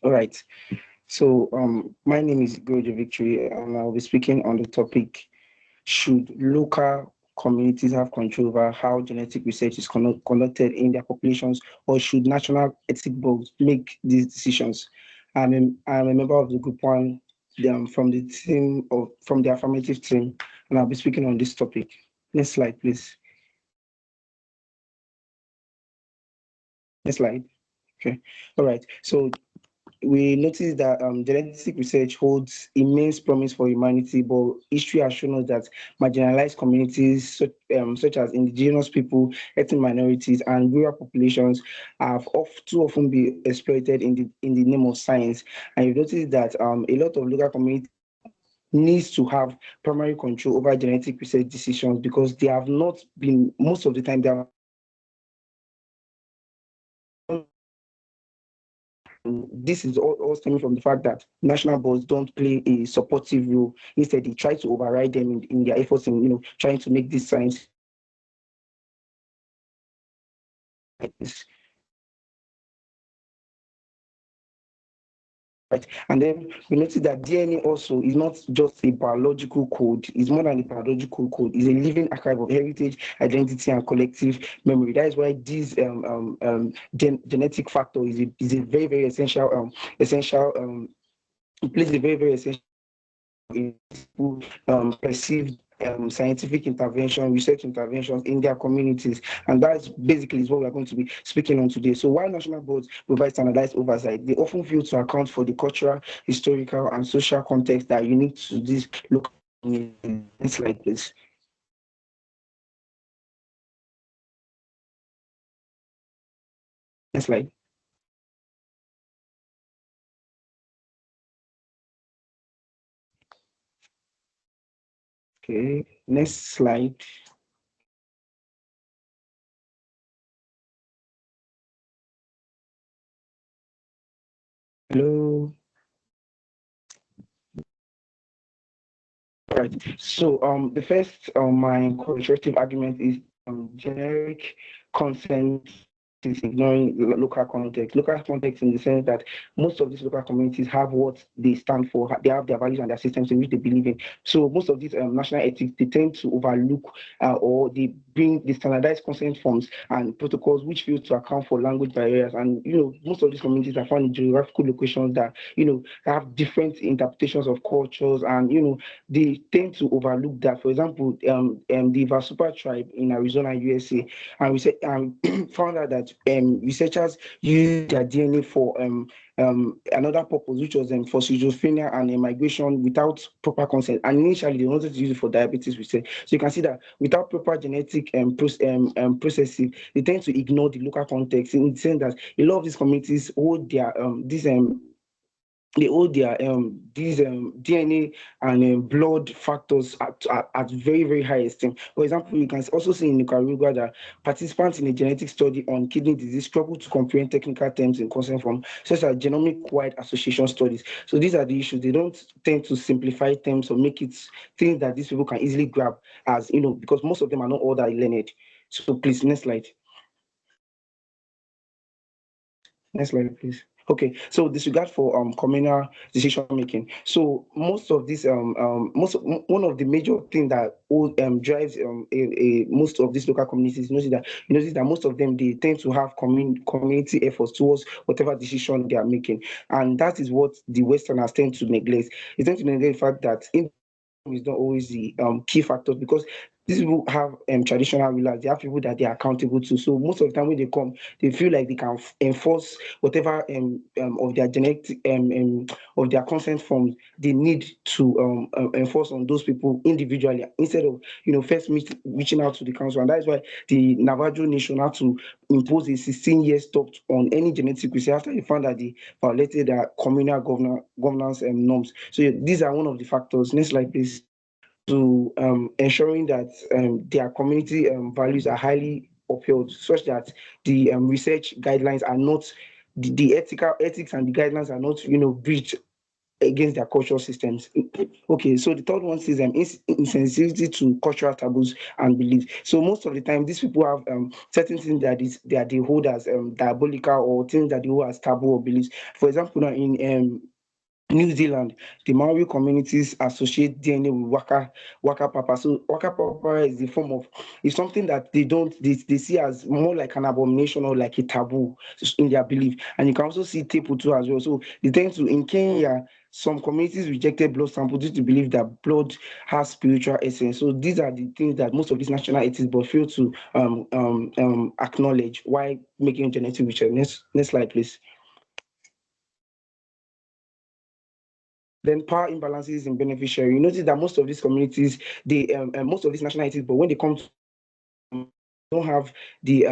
All right. So, my name is Gojo Victory, and I'll be speaking on the topic: should local communities have control over how genetic research is conducted in their populations, or should national ethic boards make these decisions? I'm a member of the group one, from the team of from the affirmative team, and I'll be speaking on this topic. Next slide, please. Next slide. Okay. All right. So we notice that genetic research holds immense promise for humanity, but history has shown us that marginalized communities, such as indigenous people, ethnic minorities, and rural populations, have too often been exploited in the name of science. And you notice that a lot of local communities needs to have primary control over genetic research decisions because they have not been, most of the time they have, this is all stemming from the fact that national boards don't play a supportive role. Instead, they try to override them in their efforts in trying to make this science. Right. And then we notice that DNA also is not just a biological code, it's more than a biological code, it's a living archive of heritage, identity, and collective memory. That is why this genetic factor is a very, very essential it plays a very, very essential in perceived scientific intervention, research interventions in their communities. And that's basically is what we're going to be speaking on today. So while national boards provide standardized oversight, they often fail to account for the cultural, historical, and social context that are unique to these local communities. Next slide, please. Next slide. Okay, next slide. Hello. Right. So the first my constructive argument is generic consent is ignoring local context. Local context in the sense that most of these local communities have what they stand for. They have their values and their systems in which they believe in. So most of these national ethics, they tend to overlook or they bring the standardized consent forms and protocols which fail to account for language barriers. And most of these communities are found in geographical locations that have different interpretations of cultures, and they tend to overlook that. For example, the Vasupa tribe in Arizona, USA, and we said found out that researchers use their DNA for another purpose, which was for schizophrenia and migration without proper consent. And initially, they wanted to use it for diabetes research. So you can see that without proper genetic processing, they tend to ignore the local context in the sense that a lot of these communities hold their these they hold their these DNA and blood factors at very, very high esteem. For example, you can also see in Nicaragua that participants in a genetic study on kidney disease struggle to comprehend technical terms in consent form, such as genomic-wide association studies. So these are the issues. They don't tend to simplify terms or make it things that these people can easily grab, as because most of them are not all that learned. So please, next slide. Next slide, please. Okay, so disregard for communal decision making. So most of this one of the major thing that drives most of these local communities, you notice that most of them, they tend to have community efforts towards whatever decision they are making, and that is what the Westerners tend to neglect. They tend to neglect the fact that is not always the key factors, because these people have traditional rulers. They have people that they are accountable to. So most of the time when they come, they feel like they can enforce whatever of their genetic of their consent forms they need to enforce on those people individually, instead of first reaching out to the council. And that is why the Navajo Nation had to impose a 16-year stop on any genetic research after they found that they violated their communal governance norms. So yeah, these are one of the factors. Next slide, please. To ensuring that their community values are highly upheld, such that the research guidelines are not the ethics and the guidelines are not breached against their cultural systems. Okay, so the third one says insensitivity to cultural taboos and beliefs. So most of the time, these people have certain things that they hold as diabolical, or things that they hold as taboo or beliefs. For example, now in New Zealand, the Maori communities associate DNA with Waka Papa. So Waka Papa is the form of, it's something that they see as more like an abomination or like a taboo in their belief. And you can also see Tepu too as well. So they tend to, in Kenya, some communities rejected blood samples due to believe that blood has spiritual essence. So these are the things that most of these national atheists but fail to acknowledge while making genetic research. Next slide, please. Then power imbalances in beneficiary. You notice that most of these communities, most of these nationalities, but when they come to, don't have the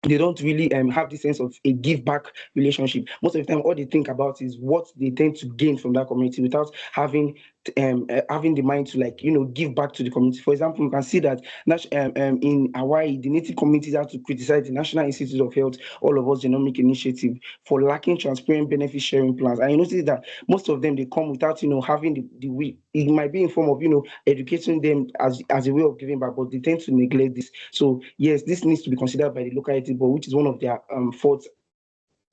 they don't really have the sense of a give back relationship. Most of the time, all they think about is what they tend to gain from that community without having the mind to, like, give back to the community. For example, you can see that in Hawaii, the native communities have to criticize the National Institute of Health All of Us Genomic Initiative for lacking transparent benefit sharing plans. And you notice that most of them, they come without having the way. It might be in form of educating them as a way of giving back, but they tend to neglect this. So yes, this needs to be considered by the locality board, which is one of their faults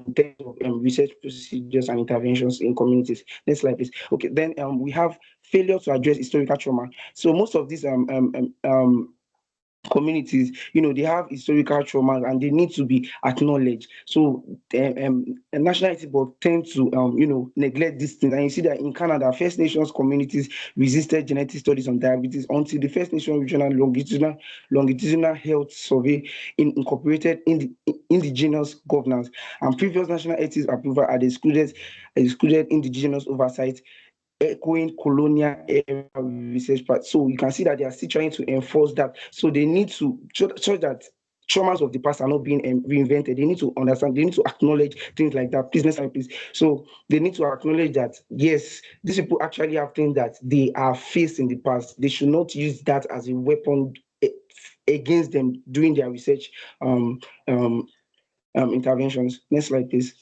in terms of research procedures and interventions in communities. Next slide, please. Okay, then we have failure to address historical trauma. So most of these communities, they have historical trauma and they need to be acknowledged. So the national IT board tend to neglect these things. And you see that in Canada, First Nations communities resisted genetic studies on diabetes until the First Nation regional longitudinal health survey incorporated in the indigenous governance, and previous national ethics approval had excluded indigenous oversight, echoing colonial era research part. So you can see that they are still trying to enforce that. So they need to so that traumas of the past are not being reinvented. They need to understand, they need to acknowledge things like that. Please. So they need to acknowledge that, yes, these people actually have things that they are faced in the past. They should not use that as a weapon against them during their research interventions. Next slide, please.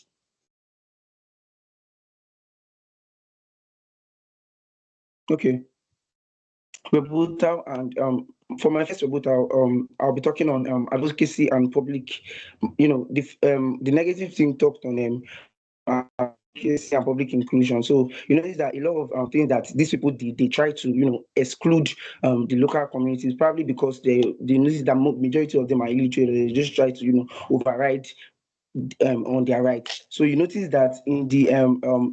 Okay. Rebuttal, and for my first rebuttal, I'll be talking on advocacy and public. The negative thing talked on advocacy and public inclusion. So you notice that a lot of things that these people did, they try to exclude the local communities, probably because they notice that majority of them are illiterate. They just try to override on their rights. So you notice that in the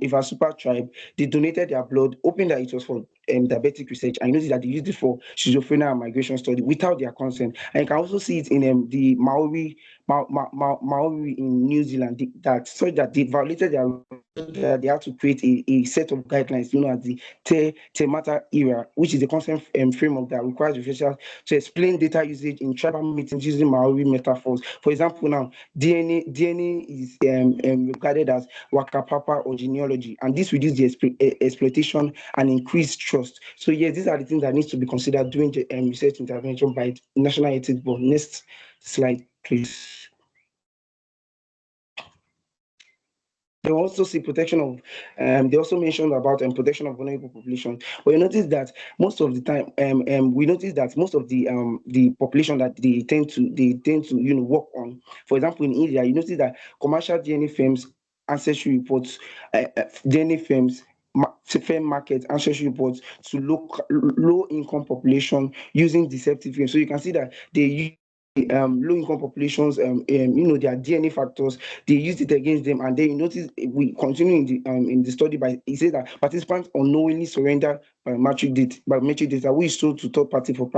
Iva Super tribe, they donated their blood, hoping that it was for diabetic research. And you notice that they used it for schizophrenia and migration study without their consent. And you can also see it in the Maori in New Zealand, that they violated their, that they had to create a set of guidelines known as the Te Mata era, which is the consent framework that requires researchers to explain data usage in tribal meetings using Maori metaphors. For example, now DNA is regarded as Waka Papa or genealogy, and this reduces the exploitation and increased trust. So yes, these are the things that needs to be considered during the research intervention by National Ethics Board. Next slide, please. They also see protection of, they also mentioned about protection of vulnerable population. But you notice that most of the time, we notice that most of the population that they tend to work on. For example, in India, you notice that commercial DNA firms, ancestry reports, DNA firms, firm market ancestry reports to low income population using deceptive claims. So you can see that they use low income populations, their DNA factors, they used it against them. And then you notice we continue in the study by, it says that participants unknowingly surrender biometric data which is sold to third party for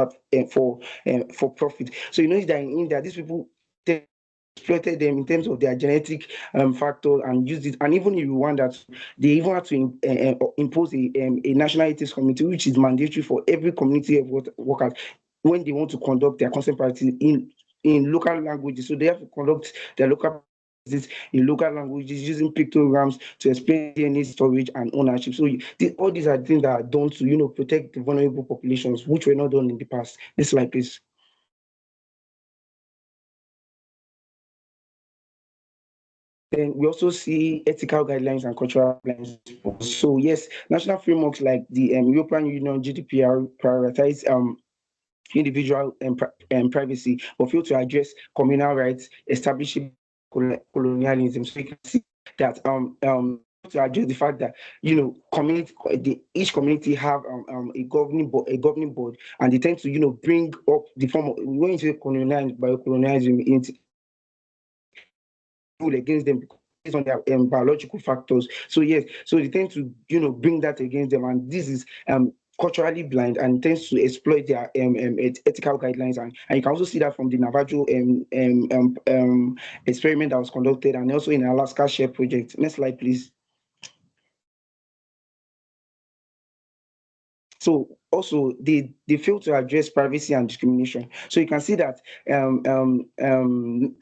profit. So you notice that in India, these people exploited them in terms of their genetic factor and used it. And even in Rwanda, they even had to impose a national ethics committee, which is mandatory for every community of workers when they want to conduct their consent practice in local languages. So they have to conduct their local practices in local languages using pictograms to explain DNA storage and ownership. So all these are things that are done to protect the vulnerable populations, which were not done in the past. Next slide, please. Then we also see ethical guidelines and cultural guidelines. So yes, national frameworks like the European Union GDPR prioritize individual privacy, but fail to address communal rights, establishing colonialism. So you can see that to address the fact that each community have a governing board, and they tend to bring up the form of going into colonialism by colonialism into rule against them based on their biological factors. So yes, so they tend to bring that against them, and this is culturally blind and tends to exploit their ethical guidelines, and you can also see that from the Navajo experiment that was conducted, and also in Alaska Share project. Next slide, please. So also they fail to address privacy and discrimination. So you can see that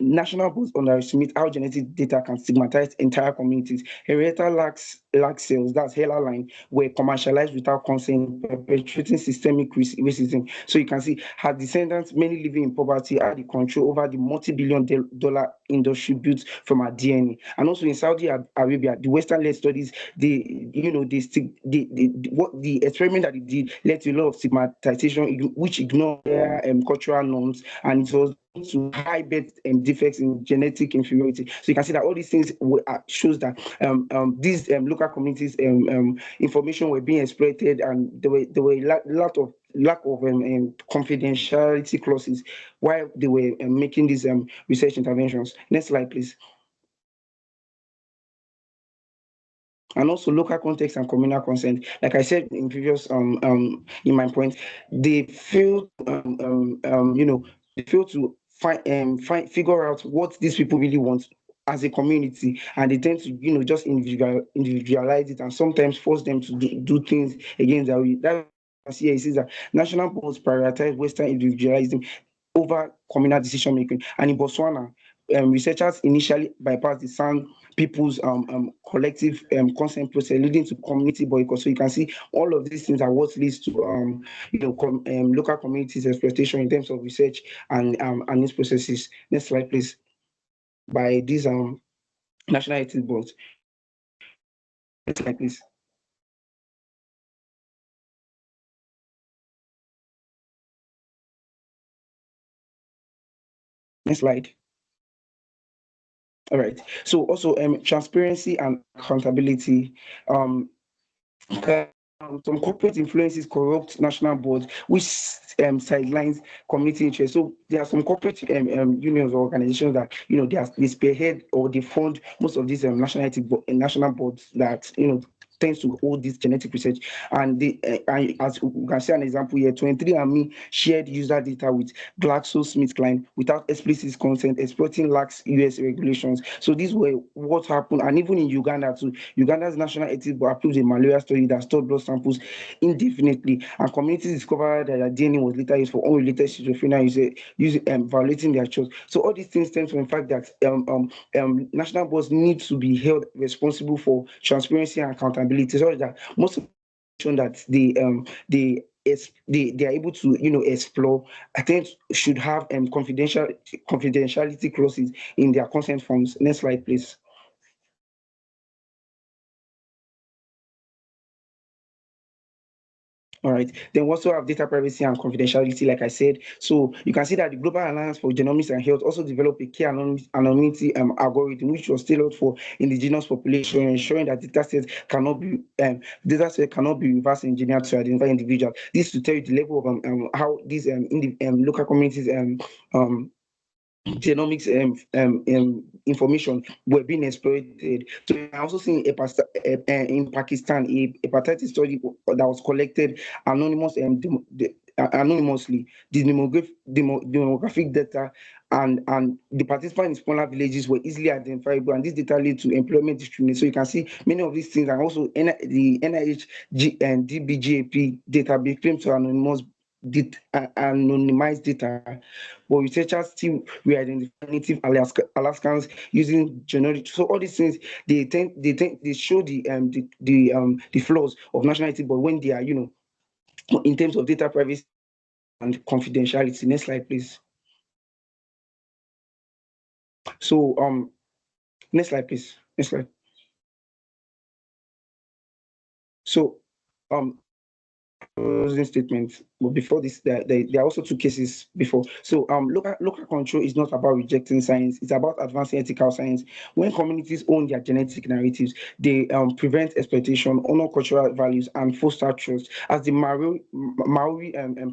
national boards underestimate how genetic data can stigmatize entire communities. Hereditary lax cells, that's HeLa line, were commercialized without consent, perpetuating systemic racism. So you can see her descendants, many living in poverty, had the control over the multi-billion dollar industry built from her DNA. And also in Saudi Arabia, the Western-led studies, the experiment that they did led to a lot of stigmatization, which ignored their cultural norms, and it was to high birth defects in genetic inferiority. So you can see that all these things shows that these local communities information were being exploited, and there were a lot of lack of confidentiality clauses while they were making these research interventions. Next slide, please. And also local context and communal consent. Like I said in previous in my point, they fail they fail to figure out what these people really want as a community, and they tend to just individualize it, and sometimes force them to do things against their will. That here it says that national boards prioritize Western individualism over communal decision making. And in Botswana, researchers initially bypassed the San people's collective consent process, leading to community boycott. So you can see all of these things are what leads to local communities exploitation in terms of research and these processes. Next slide, please. By these national ethics boards. Next slide, please. Next slide. All right. So also transparency and accountability. Some corporate influences corrupt national boards, which sidelines community interest. So there are some corporate unions or organizations that they spearhead or they fund most of these national boards that tends to hold this genetic research. And as we can see an example here, 23andMe shared user data with GlaxoSmithKline without explicit consent, exploiting lax US regulations. So these were what happened. And even in Uganda too, Uganda's National Ethics Board approved a malaria study that stored blood samples indefinitely, and communities discovered that their DNA was later used for unrelated schizophrenia violating their choice. So all these things stem from the fact that national boards need to be held responsible for transparency and accountability, so that most of the that they are able to explore, I think should have confidentiality clauses in their consent forms. Next slide, please. All right. Then we also have data privacy and confidentiality, like I said. So you can see that the Global Alliance for Genomics and Health also developed a key anonymity algorithm, which was tailored for indigenous population, ensuring that data set cannot be reverse engineered to identify individuals. This to tell you the level of how these local communities genomics information were being exploited. So I also seen in Pakistan a hepatitis study that was collected anonymously. The demographic data and the participants in smaller villages were easily identifiable, and this data lead to employment discrimination. So you can see many of these things, and also the NIH and DBGAP data became to anonymized data, but researchers still re-identify native Alaskans using generic. So all these things they show the flaws of nationality, but when they are in terms of data privacy and confidentiality. Next slide, please. So Next slide, please. Next slide. So, closing statement. But before this, there are also two cases before. So, local control is not about rejecting science; it's about advancing ethical science. When communities own their genetic narratives, they prevent exploitation, honor cultural values, and foster trust. As the Maori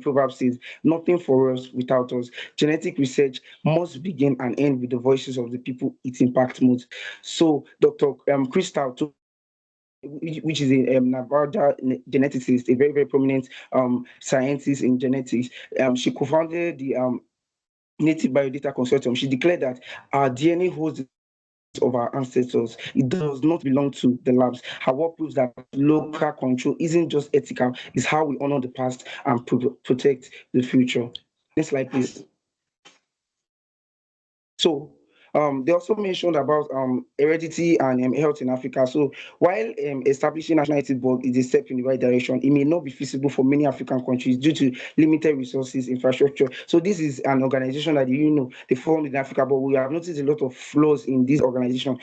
proverb says, "Nothing for us without us." Genetic research must begin and end with the voices of the people it impacts most. So, Dr. Crystal, which is a Nevada geneticist, a very, very prominent scientist in genetics. She co-founded the Native Biodata Consortium. She declared that our DNA holds of our ancestors. It does not belong to the labs. Her work proves that local control isn't just ethical, it's how we honor the past and protect the future. Next slide, please. So they also mentioned about heredity and health in Africa. So while establishing national health board is a step in the right direction, it may not be feasible for many African countries due to limited resources, infrastructure. So this is an organization that they formed in Africa, but we have noticed a lot of flaws in this organization.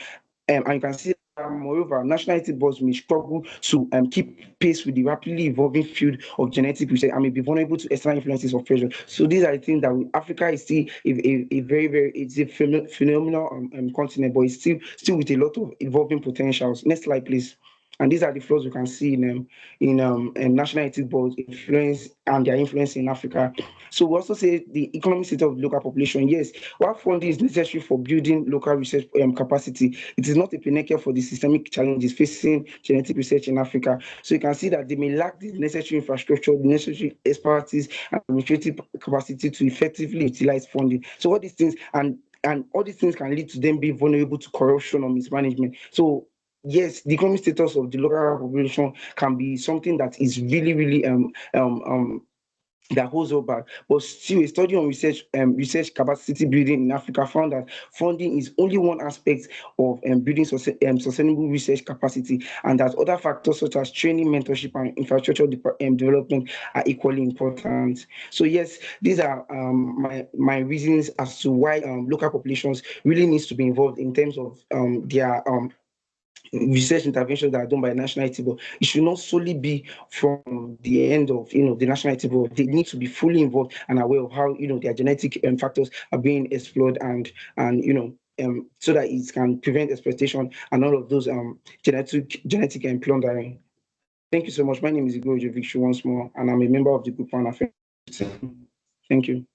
And you can see moreover, national health boards may struggle to keep pace with the rapidly evolving field of genetic research and may be vulnerable to external influences of pressure. So these are the things that Africa is still a very, very, it's a phenomenal continent, but it's still with a lot of evolving potentials. Next slide, please. And these are the flaws we can see in national health boards influence and their influence in Africa. So we also say the economic state of the local population. Yes, while funding is necessary for building local research capacity, it is not a panacea for the systemic challenges facing genetic research in Africa. So you can see that they may lack the necessary infrastructure, the necessary expertise, and administrative capacity to effectively utilize funding. So all these things and all these things can lead to them being vulnerable to corruption or mismanagement. So yes, the economic status of the local population can be something that is really, really that holds up back. But still, a study on research capacity building in Africa found that funding is only one aspect of building sustainable research capacity, and that other factors such as training, mentorship, and infrastructure development are equally important. So yes, these are my reasons as to why local populations really needs to be involved in terms of their research interventions that are done by the national IT board. It should not solely be from the end of the national IT board. They need to be fully involved and aware of how their genetic factors are being explored and so that it can prevent exploitation and all of those genetic plundering. Thank you so much. My name is Igor Jovic once more, and I'm a member of the group on Affirmative Team. Thank you.